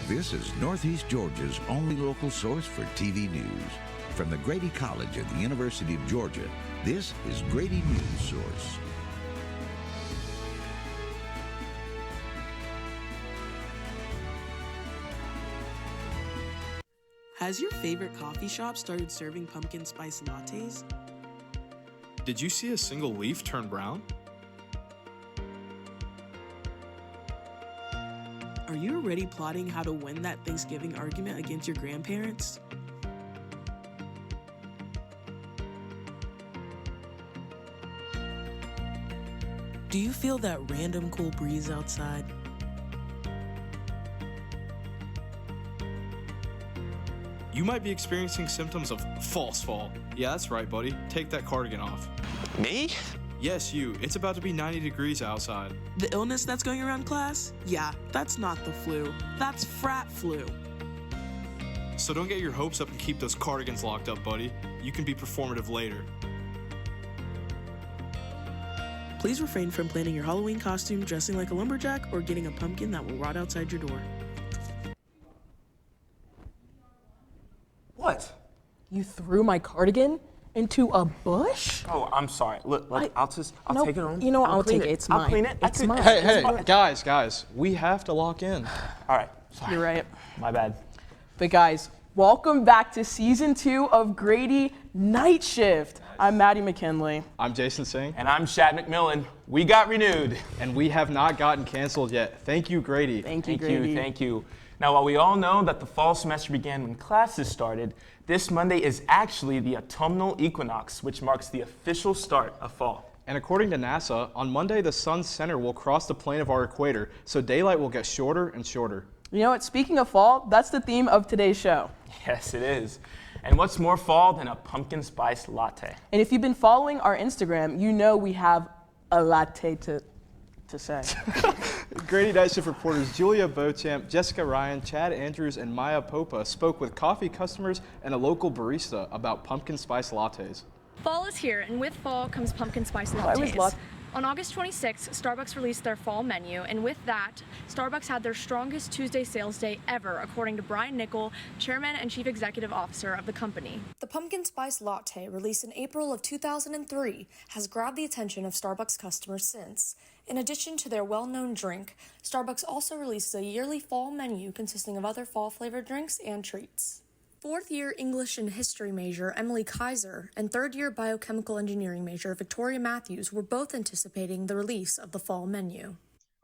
This is Northeast Georgia's only local source for TV news. From the Grady College at the University of Georgia, this is Grady Newsource. Has your favorite coffee shop started serving pumpkin spice lattes? Did you see a single leaf turn brown? Are you already plotting how to win that Thanksgiving argument against your grandparents? Do you feel that random cool breeze outside? You might be experiencing symptoms of false fall. Yeah, that's right, buddy. Take that cardigan off. Me? Yes, you. It's about to be 90 degrees outside. The illness that's going around class? Yeah, that's not the flu. That's frat flu. So don't get your hopes up and keep those cardigans locked up, buddy. You can be performative later. Please refrain from planning your Halloween costume, dressing like a lumberjack, or getting a pumpkin that will rot outside your door. What? You threw my cardigan into a bush? Oh, I'm sorry. Look, I'll take it home. You know what? I'll clean take it. It's mine. I'll clean it. It's mine. Hey, guys, we have to lock in. All right. Sorry. You're right. My bad. But guys, welcome back to season 2 of Grady Night Shift. I'm Maddie McKinley. I'm Jason Singh. And I'm Shad McMillan. We got renewed. And we have not gotten canceled yet. Thank you, Grady. Thank you, Grady. Thank you. Now, while we all know that the fall semester began when classes started, this Monday is actually the autumnal equinox, which marks the official start of fall. And according to NASA, on Monday, the sun's center will cross the plane of our equator, so daylight will get shorter and shorter. You know what? Speaking of fall, that's the theme of today's show. Yes, it is. And what's more fall than a pumpkin spice latte? And if you've been following our Instagram, you know we have a latte to say. Grady Night Shift reporters Julia Beauchamp, Jessica Ryan, Chad Andrews, and Maya Popa spoke with coffee customers and a local barista about pumpkin spice lattes. Fall is here, and with fall comes pumpkin spice I always lattes. On August 26th, Starbucks released their fall menu, and with that, Starbucks had their strongest Tuesday sales day ever, according to Brian Nickel, Chairman and Chief Executive Officer of the company. The pumpkin spice latte, released in April of 2003, has grabbed the attention of Starbucks customers since. In addition to their well-known drink, Starbucks also releases a yearly fall menu consisting of other fall-flavored drinks and treats. Fourth-year English and History major Emily Kaiser and third-year Biochemical Engineering major Victoria Matthews were both anticipating the release of the fall menu.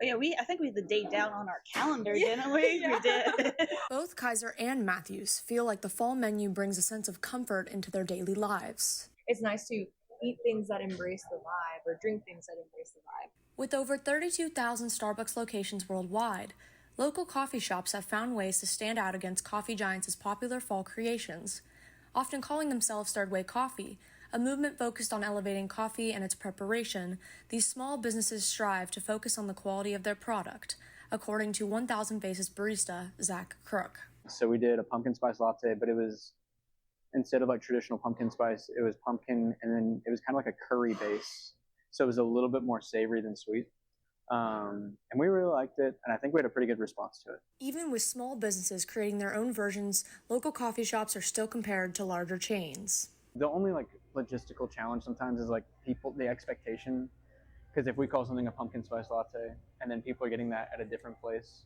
Oh yeah, I think we had the date down on our calendar, didn't we? Yeah. We did. Both Kaiser and Matthews feel like the fall menu brings a sense of comfort into their daily lives. It's nice to eat things that embrace the vibe or drink things that embrace the vibe. With over 32,000 Starbucks locations worldwide, local coffee shops have found ways to stand out against coffee giants' popular fall creations. Often calling themselves Third Way Coffee, a movement focused on elevating coffee and its preparation, these small businesses strive to focus on the quality of their product, according to 1000 Faces barista Zach Crook. So we did a pumpkin spice latte, but it was, instead of like traditional pumpkin spice, it was pumpkin, and then it was kind of like a curry base. So it was a little bit more savory than sweet. And we really liked it, and I think we had a pretty good response to it. Even with small businesses creating their own versions, local coffee shops are still compared to larger chains. The only like logistical challenge sometimes is like the expectation, because if we call something a pumpkin spice latte and then people are getting that at a different place,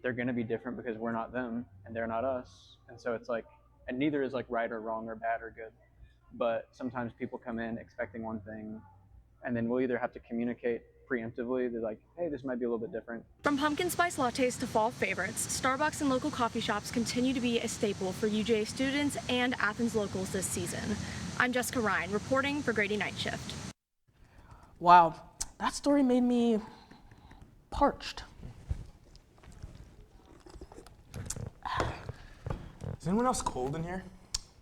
they're going to be different because we're not them and they're not us. And so it's like, and neither is like right or wrong or bad or good, but sometimes people come in expecting one thing, and then we'll either have to communicate preemptively. They're like, hey, this might be a little bit different. From pumpkin spice lattes to fall favorites, Starbucks and local coffee shops continue to be a staple for UGA students and Athens locals this season. I'm Jessica Ryan, reporting for Grady Night Shift. Wow, that story made me parched. Is anyone else cold in here?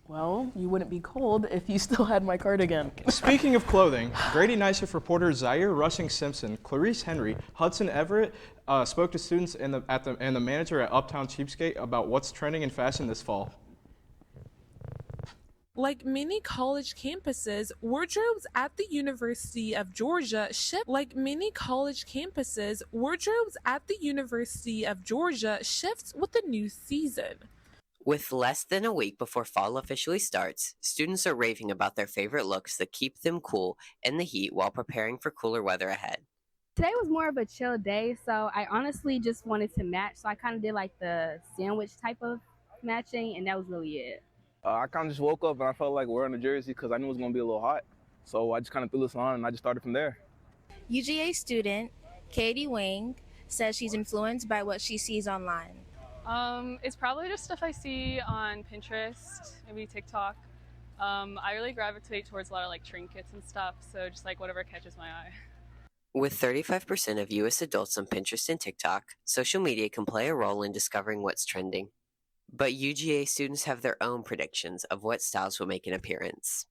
Well, you wouldn't be cold if you still had my cardigan. Speaking of clothing, Grady Night Shift reporters Zaire Rushing-Simpson, Clarice Henry, Hudson Everett spoke to students and the manager at Uptown Cheapskate about what's trending in fashion this fall. Like many college campuses, wardrobes at the University of Georgia shift with the new season. With less than a week before fall officially starts, students are raving about their favorite looks that keep them cool in the heat while preparing for cooler weather ahead. Today was more of a chill day, so I honestly just wanted to match. So I kind of did like the sandwich type of matching, and that was really it. I kind of just woke up and I felt like wearing a jersey because I knew it was going to be a little hot. So I just kind of threw this on and I just started from there. UGA student Katie Wing says she's influenced by what she sees online. It's probably just stuff I see on Pinterest, maybe TikTok. I really gravitate towards a lot of like trinkets and stuff, so just like whatever catches my eye. With 35% of U.S. adults on Pinterest and TikTok, social media can play a role in discovering what's trending. But UGA students have their own predictions of what styles will make an appearance.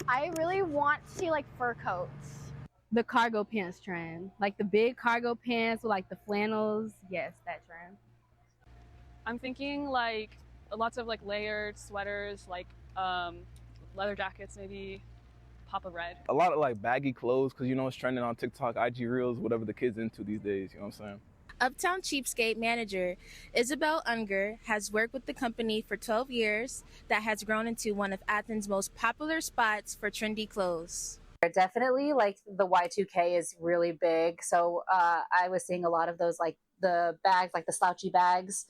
I really want to see like fur coats. The cargo pants trend, like the big cargo pants with like the flannels. Yes, that trend. I'm thinking like lots of like layered sweaters, like leather jackets, maybe pop of red. A lot of like baggy clothes because you know it's trending on TikTok, IG Reels, whatever the kids into these days, you know what I'm saying? Uptown Cheapskate manager Isabel Unger has worked with the company for 12 years that has grown into one of Athens' most popular spots for trendy clothes. Definitely, like the Y2K is really big. So I was seeing a lot of those, like the bags, like the slouchy bags.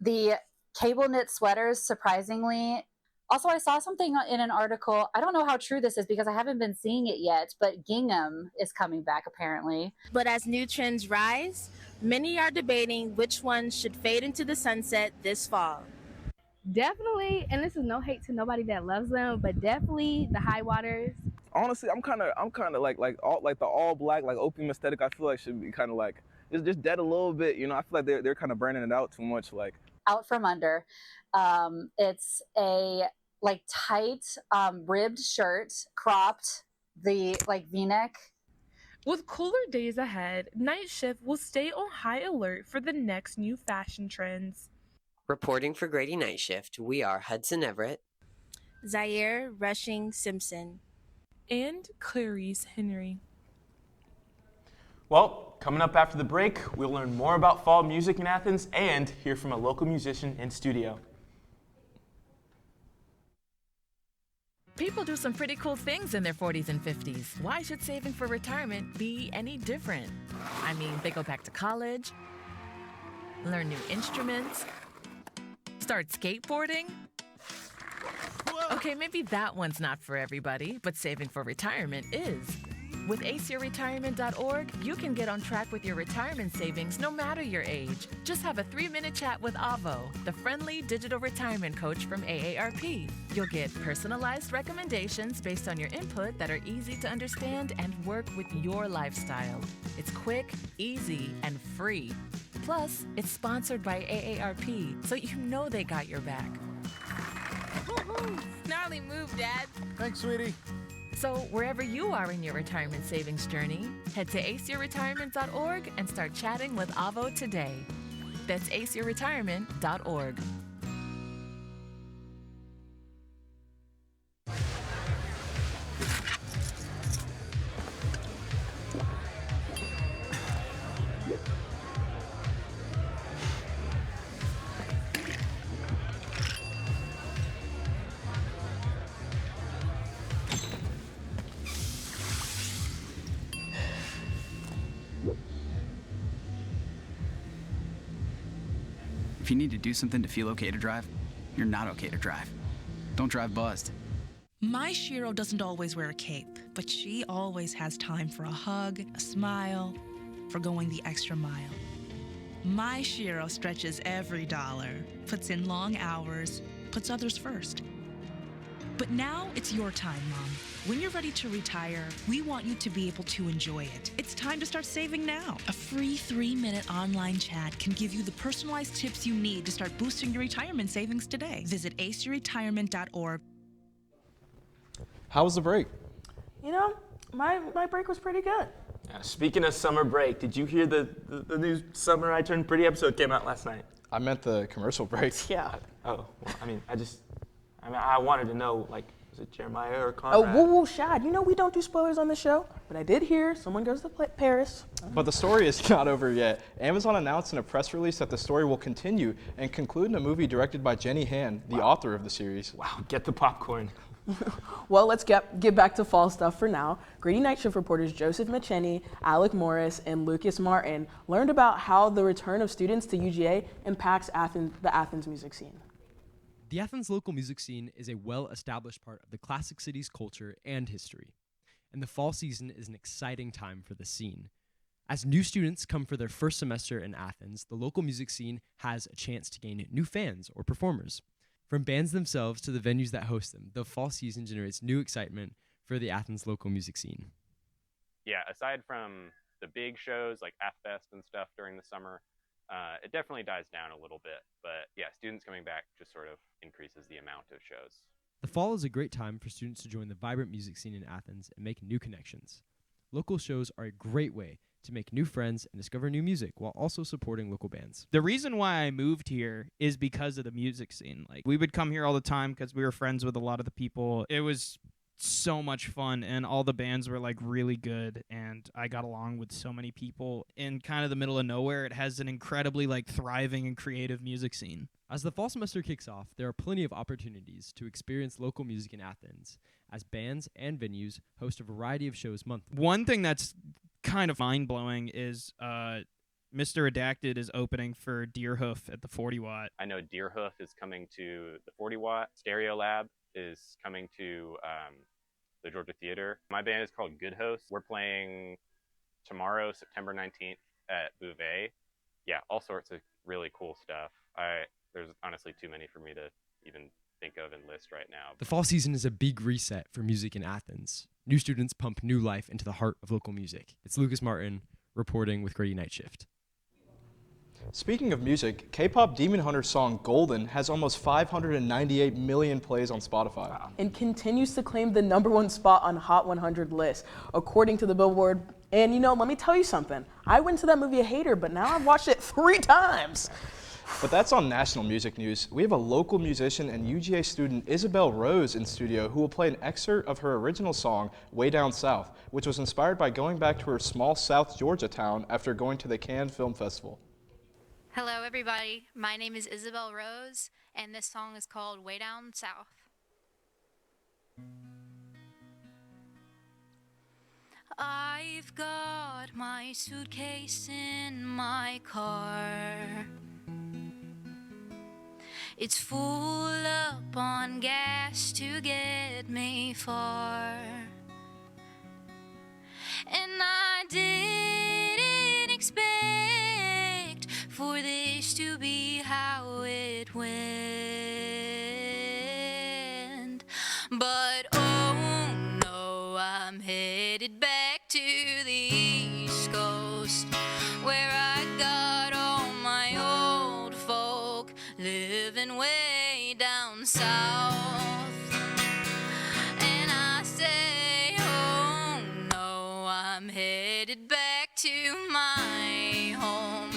The cable knit sweaters, surprisingly. Also, I saw something in an article. I don't know how true this is because I haven't been seeing it yet, but gingham is coming back apparently. But as new trends rise, many are debating which ones should fade into the sunset this fall. Definitely, and this is no hate to nobody that loves them, but definitely the high waters. Honestly, I'm kind of like the all black like opium aesthetic. I feel like should be kind of like it's just dead a little bit. You know, I feel like they're kind of burning it out too much. Like out from under, it's a like tight ribbed shirt, cropped, the like V-neck. With cooler days ahead, Night Shift will stay on high alert for the next new fashion trends. Reporting for Grady Night Shift, we are Hudson Everett, Zaire Rushing Simpson, and Clarice Henry. Well, coming up after the break, we'll learn more about fall music in Athens and hear from a local musician in studio. People do some pretty cool things in their 40s and 50s. Why should saving for retirement be any different? I mean, they go back to college, learn new instruments, start skateboarding. Okay, maybe that one's not for everybody, but saving for retirement is. With aceyourretirement.org, you can get on track with your retirement savings no matter your age. Just have a 3-minute chat with Avo, the friendly digital retirement coach from AARP. You'll get personalized recommendations based on your input that are easy to understand and work with your lifestyle. It's quick, easy, and free. Plus, it's sponsored by AARP, so you know they got your back. Gnarly move, Dad. Thanks, sweetie. So wherever you are in your retirement savings journey, head to aceyourretirement.org and start chatting with Avo today. That's aceyourretirement.org. If you need to do something to feel okay to drive, you're not okay to drive. Don't drive buzzed. My Shiro doesn't always wear a cape, but she always has time for a hug, a smile, for going the extra mile. My Shiro stretches every dollar, puts in long hours, puts others first. But now it's your time, Mom. When you're ready to retire, we want you to be able to enjoy it. It's time to start saving now. A free 3-minute online chat can give you the personalized tips you need to start boosting your retirement savings today. Visit aceyourretirement.org. How was the break? You know, my break was pretty good. Speaking of summer break, did you hear the new Summer I Turned Pretty episode came out last night? I meant the commercial break. Yeah. Oh, well, I mean, I mean, I wanted to know, like, was it Jeremiah or Oh, Conrad? woo, Shad. You know we don't do spoilers on the show, but I did hear someone goes to Paris. But the story is not over yet. Amazon announced in a press release that the story will continue and conclude in a movie directed by Jenny Han, the author of the series. Wow, get the popcorn. Well, let's get back to fall stuff for now. Grady Night Shift reporters Joseph Macheni, Alec Morris, and Lucas Martin learned about how the return of students to UGA impacts the Athens music scene. The Athens local music scene is a well-established part of the classic city's culture and history, and the fall season is an exciting time for the scene. As new students come for their first semester in Athens, the local music scene has a chance to gain new fans or performers. From bands themselves to the venues that host them, the fall season generates new excitement for the Athens local music scene. Yeah, aside from the big shows like AthFest and stuff during the summer, it definitely dies down a little bit. But yeah, students coming back just sort of increases the amount of shows. The fall is a great time for students to join the vibrant music scene in Athens and make new connections. Local shows are a great way to make new friends and discover new music while also supporting local bands. The reason why I moved here is because of the music scene. Like, we would come here all the time because we were friends with a lot of the people. It was so much fun, and all the bands were like really good, and I got along with so many people. In kind of the middle of nowhere, it has an incredibly like thriving and creative music scene. As the fall semester kicks off, there are plenty of opportunities to experience local music in Athens, as bands and venues host a variety of shows monthly. One thing that's kind of mind-blowing is Mr. Redacted is opening for Deerhoof at the 40 Watt. I know Deerhoof is coming to the 40 Watt. Stereo Lab is coming to the Georgia Theater. My band is called Good Host. We're playing tomorrow, September 19th at Bouvet. Yeah, all sorts of really cool stuff. There's honestly too many for me to even think of and list right now. The fall season is a big reset for music in Athens. New students pump new life into the heart of local music. It's Lucas Martin reporting with Grady Night Shift. Speaking of music, K-pop Demon Hunter's song Golden has almost 598 million plays on Spotify. Wow. And continues to claim the #1 spot on Hot 100 lists, according to the Billboard. And you know, let me tell you something. I went to that movie a hater, but now I've watched it 3 times. But that's on national music news. We have a local musician and UGA student, Isabel Rose, in studio who will play an excerpt of her original song, Way Down South, which was inspired by going back to her small South Georgia town after going to the Cannes Film Festival. Hello everybody, my name is Isabel Rose, and this song is called Way Down South. I've got my suitcase in my car. It's full up on gas to get me far. And I didn't expect for this to be how it went. But oh no, I'm headed back to the East Coast, where I got all my old folk living way down south. And I say, oh no, I'm headed back to my home,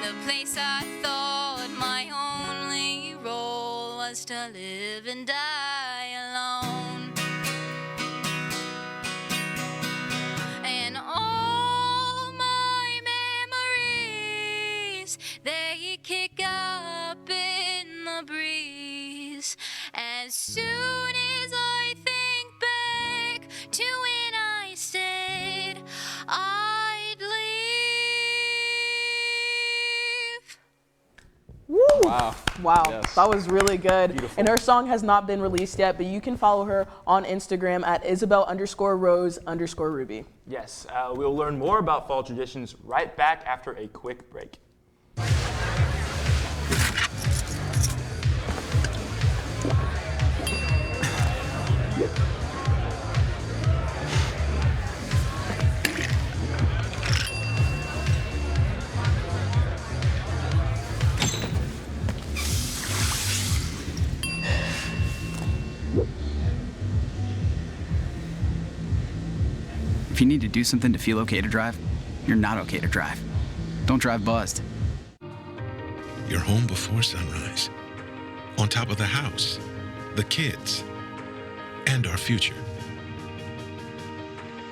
the place I thought my only role was to live and die alone. And all my memories, they kick up in the breeze as soon as I think back to when I said I'd leave. Woo! Wow, Yes. that was really good. Beautiful. And her song has not been released yet, but you can follow her on Instagram at Isabel_Rose_Ruby. Yes, we'll learn more about fall traditions right back after a quick break. If you need to do something to feel okay to drive, you're not okay to drive. Don't drive buzzed. You're home before sunrise, on top of the house, the kids, and our future.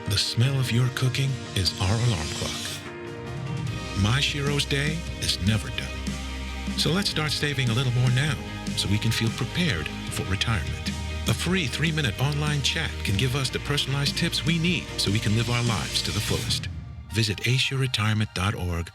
The smell of your cooking is our alarm clock. My Shiro's day is never done. So let's start saving a little more now so we can feel prepared for retirement. A free 3-minute online chat can give us the personalized tips we need so we can live our lives to the fullest. Visit aceyourretirement.org.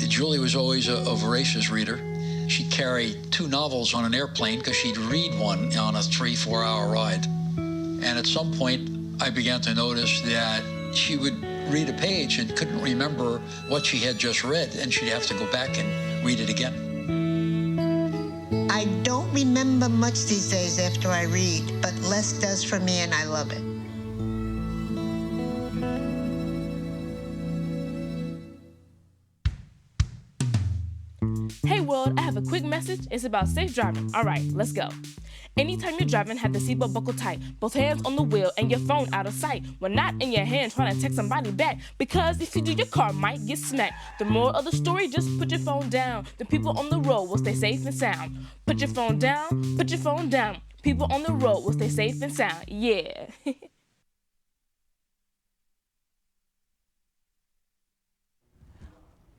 Julie was always a voracious reader. She'd carry 2 novels on an airplane because she'd read one on a 3-4 hour ride. And at some point, I began to notice that she would read a page and couldn't remember what she had just read, and she'd have to go back and read it again. I don't remember much these days after I read, but less does for me, and I love it. Hey world, I have a quick message. It's about safe driving. All right, let's go. Anytime you're driving, have the seatbelt buckled tight. Both hands on the wheel and your phone out of sight. When not in your hand, trying to text somebody back. Because if you do, your car might get smacked. The moral of the story, just put your phone down. The people on the road will stay safe and sound. Put your phone down, put your phone down. People on the road will stay safe and sound. Yeah.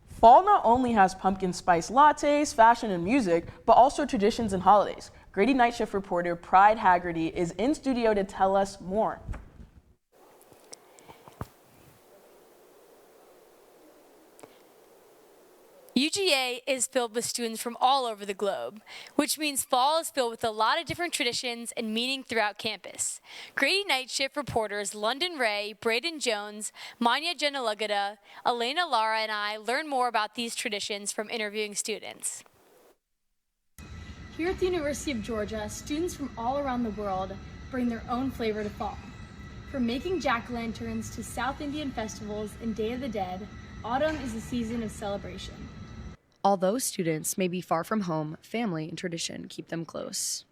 Fall not only has pumpkin spice lattes, fashion, and music, but also traditions and holidays. Grady Night Shift reporter Pride Haggerty is in studio to tell us more. UGA is filled with students from all over the globe, which means fall is filled with a lot of different traditions and meaning throughout campus. Grady Night Shift reporters London Ray, Braden Jones, Manya Jenalugada, Elena Lara, and I learn more about these traditions from interviewing students. Here at the University of Georgia, students from all around the world bring their own flavor to fall. From making jack-o'-lanterns to South Indian festivals and Day of the Dead, autumn is a season of celebration. Although students may be far from home, family and tradition keep them close.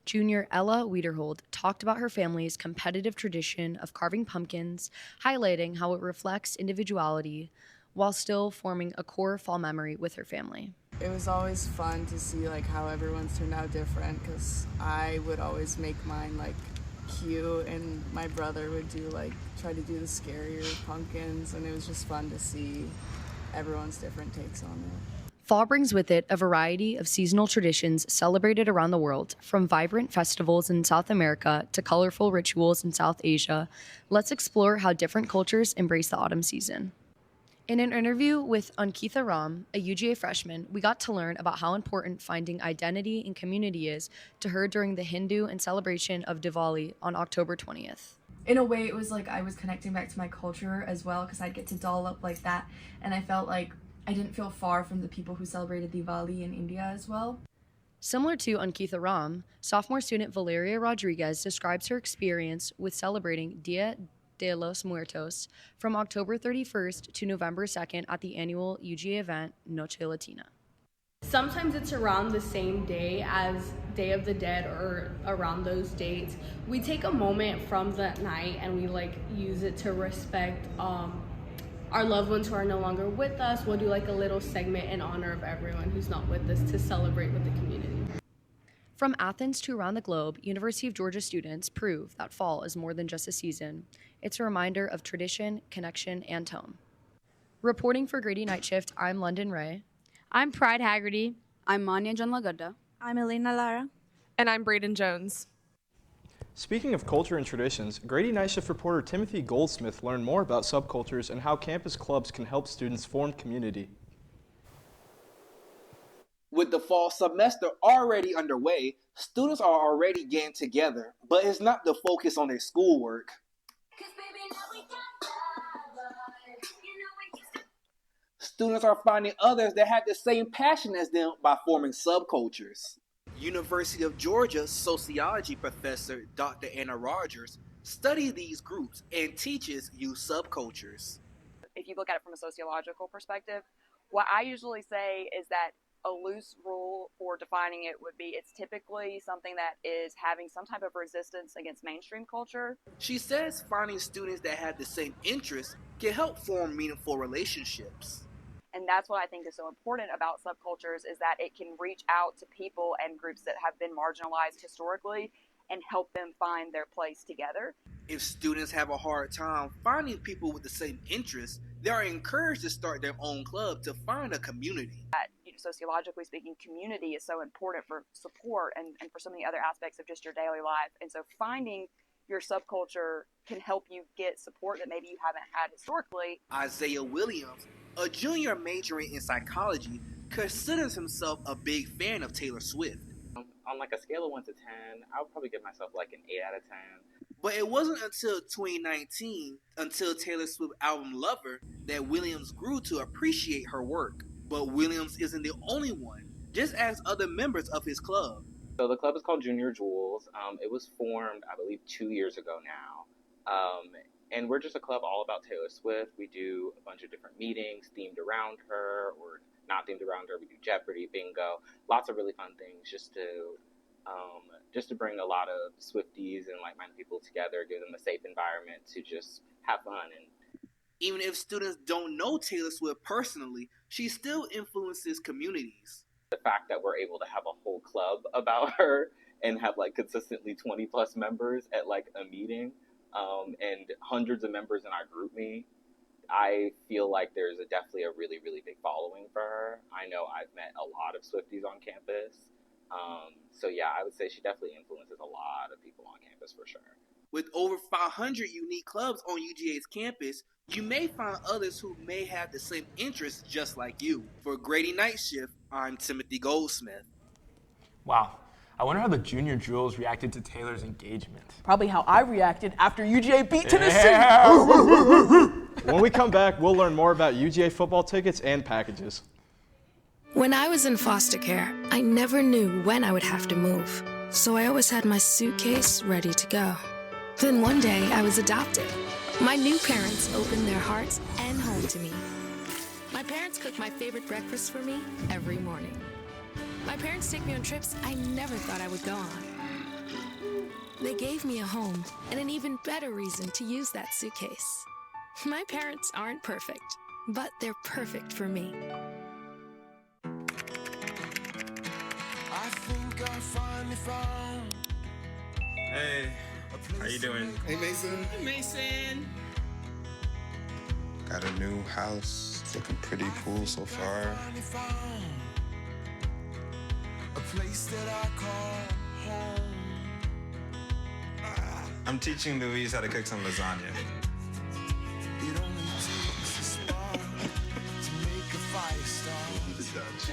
Junior Ella Wiederhold talked about her family's competitive tradition of carving pumpkins, highlighting how it reflects individuality while still forming a core fall memory with her family. It was always fun to see how everyone's turned out different, because I would always make mine cute, and my brother would try to do the scarier pumpkins, and it was just fun to see everyone's different takes on it. Fall brings with it a variety of seasonal traditions celebrated around the world, from vibrant festivals in South America to colorful rituals in South Asia. Let's explore how different cultures embrace the autumn season. In an interview with Ankitha Ram, a UGA freshman, we got to learn about how important finding identity and community is to her during the Hindu and celebration of Diwali on October 20th. In a way, it was like I was connecting back to my culture as well, because I'd get to doll up like that, and I felt like I didn't feel far from the people who celebrated Diwali in India as well. Similar to Ankitha Ram, sophomore student Valeria Rodriguez describes her experience with celebrating Dia de los Muertos from October 31st to November 2nd at the annual UGA event, Noche Latina. Sometimes it's around the same day as Day of the Dead or around those dates. We take a moment from that night and we use it to respect our loved ones who are no longer with us. We'll do a little segment in honor of everyone who's not with us to celebrate with the community. From Athens to around the globe, University of Georgia students prove that fall is more than just a season. It's a reminder of tradition, connection, and home. Reporting for Grady Night Shift, I'm London Ray. I'm Pride Haggerty. I'm Manya Janlagada. I'm Elena Lara. And I'm Braden Jones. Speaking of culture and traditions, Grady Night Shift reporter Timothy Goldsmith learned more about subcultures and how campus clubs can help students form community. With the fall semester already underway, students are already getting together, but it's not the focus on their schoolwork. Students are finding others that have the same passion as them by forming subcultures. University of Georgia sociology professor Dr. Anna Rogers studies these groups and teaches you subcultures. If you look at it from a sociological perspective, what I usually say is that a loose rule for defining it would be it's typically something that is having some type of resistance against mainstream culture. She says finding students that have the same interests can help form meaningful relationships. And that's what I think is so important about subcultures, is that it can reach out to people and groups that have been marginalized historically and help them find their place together. If students have a hard time finding people with the same interests, they are encouraged to start their own club to find a community. Sociologically speaking, community is so important for support and for so many other aspects of just your daily life. And so finding your subculture can help you get support that maybe you haven't had historically. Isaiah Williams, a junior majoring in psychology, considers himself a big fan of Taylor Swift. On like a scale of 1 to 10, I would probably give myself like an 8 out of 10. But it wasn't until 2019, until Taylor Swift's album Lover, that Williams grew to appreciate her work. But Williams isn't the only one, just as other members of his club. So the club is called Junior Jewels. It was formed, I believe, 2 years ago now. And we're just a club all about Taylor Swift. We do a bunch of different meetings themed around her or not themed around her. We do Jeopardy, bingo, lots of really fun things just to bring a lot of Swifties and like-minded people together, give them a safe environment to just have fun. And even if students don't know Taylor Swift personally, she still influences communities. The fact that we're able to have a whole club about her and have like consistently 20 plus members at like a meeting, and hundreds of members in our group me, I feel like there's definitely a really, really big following for her. I know I've met a lot of Swifties on campus. So yeah, I would say she definitely influences a lot of people on campus for sure. With over 500 unique clubs on UGA's campus, you may find others who may have the same interests just like you. For Grady Night Shift, I'm Timothy Goldsmith. Wow. I wonder how the Junior Jewels reacted to Taylor's engagement. Probably how I reacted after UGA beat Tennessee. When we come back, we'll learn more about UGA football tickets and packages. When I was in foster care, I never knew when I would have to move, so I always had my suitcase ready to go. Then one day, I was adopted. My new parents opened their hearts and home to me. My parents cook my favorite breakfast for me every morning. My parents take me on trips I never thought I would go on. They gave me a home and an even better reason to use that suitcase. My parents aren't perfect, but they're perfect for me. I think I finally found. Hey, how you doing? Hey, Mason. Hey, Mason. Got a new house. It's looking pretty cool so far. A place that I call home. I'm teaching Louise how to cook some lasagna. It only takes a spark to make a fire start. The Dutch.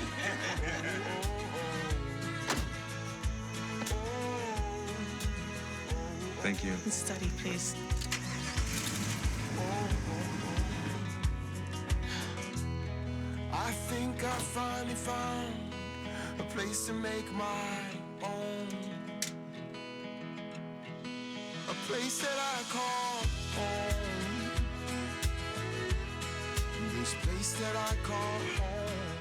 Thank you. Study, please. I think I finally found a place to make my own. A place that I call home. This place that I call home.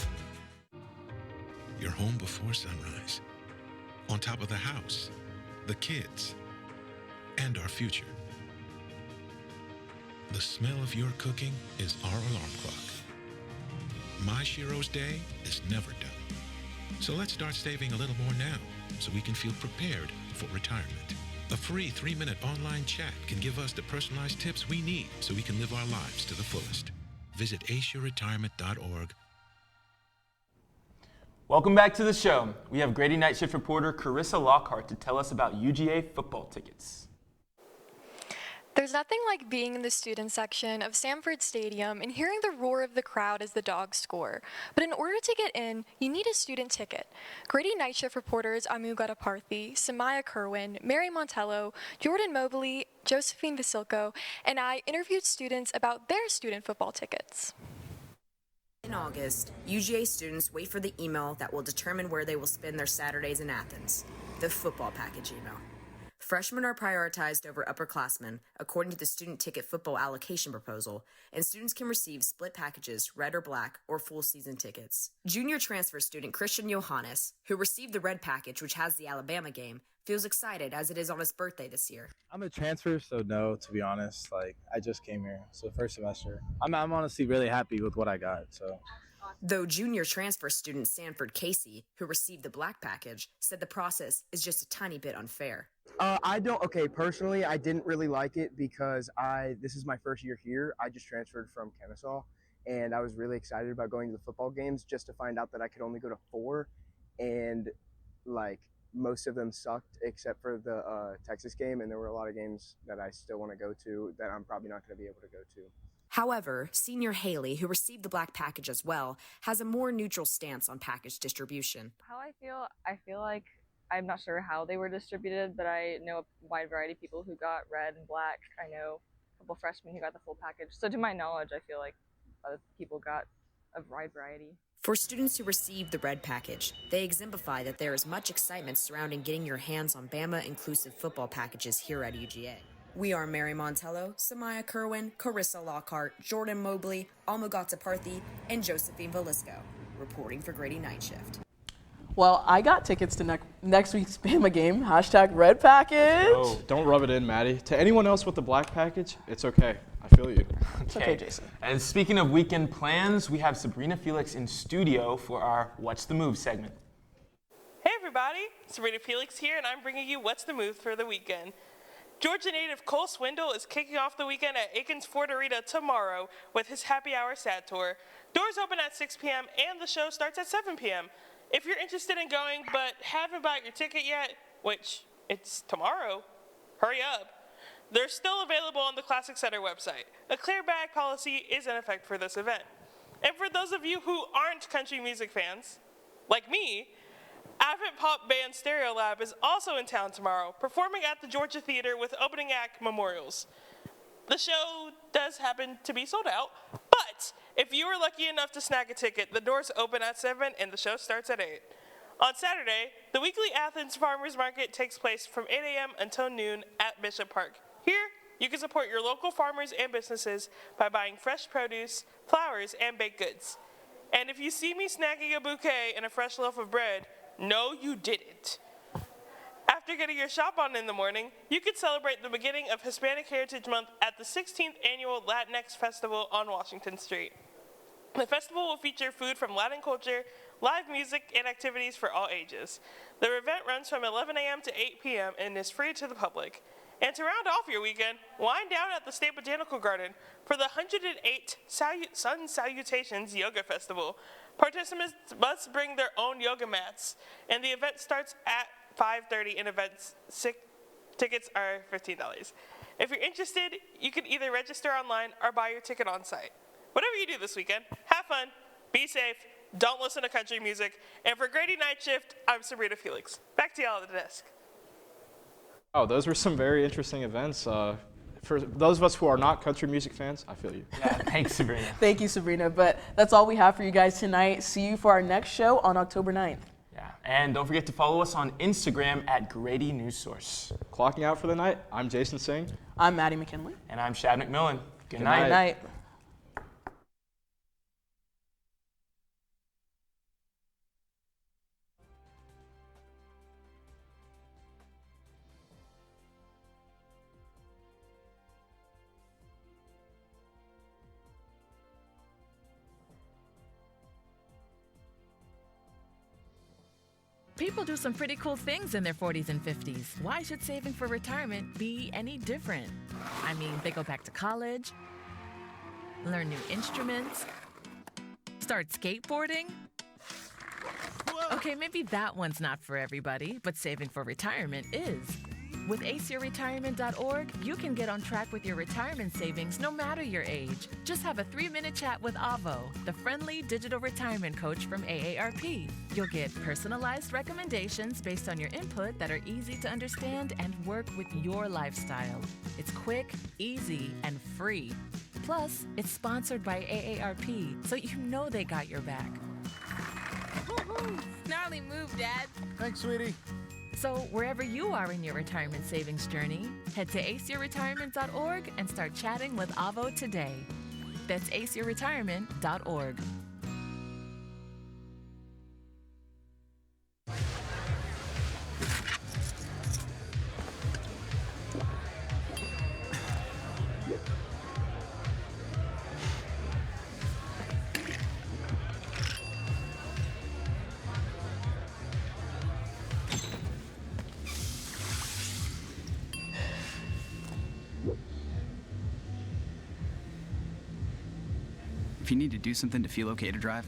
You're home before sunrise. On top of the house, the kids, and our future. The smell of your cooking is our alarm clock. My Shiro's day is never done. So let's start saving a little more now so we can feel prepared for retirement. A free 3-minute online chat can give us the personalized tips we need so we can live our lives to the fullest. Visit aceyourretirement.org. Welcome back to the show. We have Grady Night Shift reporter Carissa Lockhart to tell us about UGA football tickets. There's nothing like being in the student section of Sanford Stadium and hearing the roar of the crowd as the Dogs score. But in order to get in, you need a student ticket. Grady Night Shift reporters Amu Gadaparthi, Samaya Kerwin, Mary Montello, Jordan Mobley, Josephine Vasilko, and I interviewed students about their student football tickets. In August, UGA students wait for the email that will determine where they will spend their Saturdays in Athens, the football package email. Freshmen are prioritized over upperclassmen, according to the student ticket football allocation proposal, and students can receive split packages, red or black, or full season tickets. Junior transfer student Christian Johannes, who received the red package, which has the Alabama game, feels excited as it is on his birthday this year. I'm a transfer, so no, to be honest. I just came here, so first semester. I'm honestly really happy with what I got, so Though junior transfer student Sanford Casey, who received the black package, said the process is just a tiny bit unfair. Personally, I didn't really like it because this is my first year here. I just transferred from Kennesaw, and I was really excited about going to the football games just to find out that I could only go to 4, and like most of them sucked except for the Texas game, and there were a lot of games that I still want to go to that I'm probably not going to be able to go to. However, senior Haley, who received the black package as well, has a more neutral stance on package distribution. How I feel like I'm not sure how they were distributed, but I know a wide variety of people who got red and black. I know a couple freshmen who got the full package. So to my knowledge, I feel like other people got a wide variety. For students who received the red package, they exemplify that there is much excitement surrounding getting your hands on Bama-inclusive football packages here at UGA. We are Mary Montello, Samaya Kerwin, Carissa Lockhart, Jordan Mobley, Almugata Parthi, and Josephine Velisco, reporting for Grady Night Shift. Well, I got tickets to next week's Bama game. #Red Package. Oh, don't rub it in, Maddie. To anyone else with the black package, it's okay. I feel you. It's okay, Jason. And speaking of weekend plans, we have Sabrina Felix in studio for our What's the Move segment. Hey everybody, Sabrina Felix here, and I'm bringing you What's the Move for the weekend. Georgia native Cole Swindle is kicking off the weekend at Aikens Ford Arena tomorrow with his Happy Hour Sad Tour. Doors open at 6 p.m. and the show starts at 7 p.m. If you're interested in going but haven't bought your ticket yet, which it's tomorrow, hurry up. They're still available on the Classic Center website. A clear bag policy is in effect for this event. And for those of you who aren't country music fans, like me, Advent pop band Stereolab is also in town tomorrow, performing at the Georgia Theater with opening act Memorials. The show does happen to be sold out, but if you were lucky enough to snag a ticket, the doors open at 7 and the show starts at 8. On Saturday, the weekly Athens Farmers Market takes place from 8 a.m. until noon at Bishop Park. Here, you can support your local farmers and businesses by buying fresh produce, flowers, and baked goods. And if you see me snagging a bouquet and a fresh loaf of bread, no, you didn't. After getting your shop on in the morning, you could celebrate the beginning of Hispanic Heritage Month at the 16th Annual Latinx Festival on Washington Street. The festival will feature food from Latin culture, live music, and activities for all ages. The event runs from 11 a.m. to 8 p.m. and is free to the public. And to round off your weekend, wind down at the State Botanical Garden for the 108 Sun Salutations Yoga Festival. Participants must bring their own yoga mats, and the event starts at 5:30 and tickets are $15. If you're interested, you can either register online or buy your ticket on site. Whatever you do this weekend, have fun, be safe, don't listen to country music, and for Grady Night Shift, I'm Sabrina Felix. Back to y'all at the desk. Oh, those were some very interesting events. For those of us who are not country music fans, I feel you. Yeah, thanks, Sabrina. Thank you, Sabrina. But that's all we have for you guys tonight. See you for our next show on October 9th. Yeah, and don't forget to follow us on Instagram at Grady Newsource. Clocking out for the night, I'm Jason Singh. I'm Maddie McKinley. And I'm Shad McMillan. Good night. Good night. People do some pretty cool things in their 40s and 50s. Why should saving for retirement be any different? I mean, they go back to college, learn new instruments, start skateboarding. Okay, maybe that one's not for everybody, but saving for retirement is. With aceyourretirement.org, you can get on track with your retirement savings no matter your age. Just have a 3-minute chat with Avo, the friendly digital retirement coach from AARP. You'll get personalized recommendations based on your input that are easy to understand and work with your lifestyle. It's quick, easy, and free. Plus, it's sponsored by AARP, so you know they got your back. Gnarly move, Dad. Thanks, sweetie. So wherever you are in your retirement savings journey, head to aceyourretirement.org and start chatting with Avo today. That's aceyourretirement.org. If you need to do something to feel okay to drive,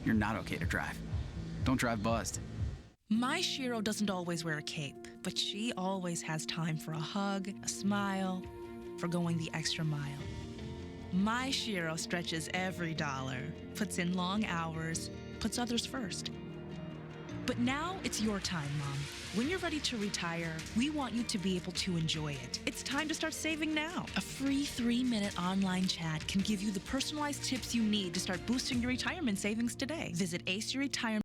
you're not okay to drive. Don't drive buzzed. My Shiro doesn't always wear a cape, but she always has time for a hug, a smile, for going the extra mile. My Shiro stretches every dollar, puts in long hours, puts others first. But now it's your time, Mom. When you're ready to retire, we want you to be able to enjoy it. It's time to start saving now. A free 3-minute online chat can give you the personalized tips you need to start boosting your retirement savings today. Visit aceyourretirement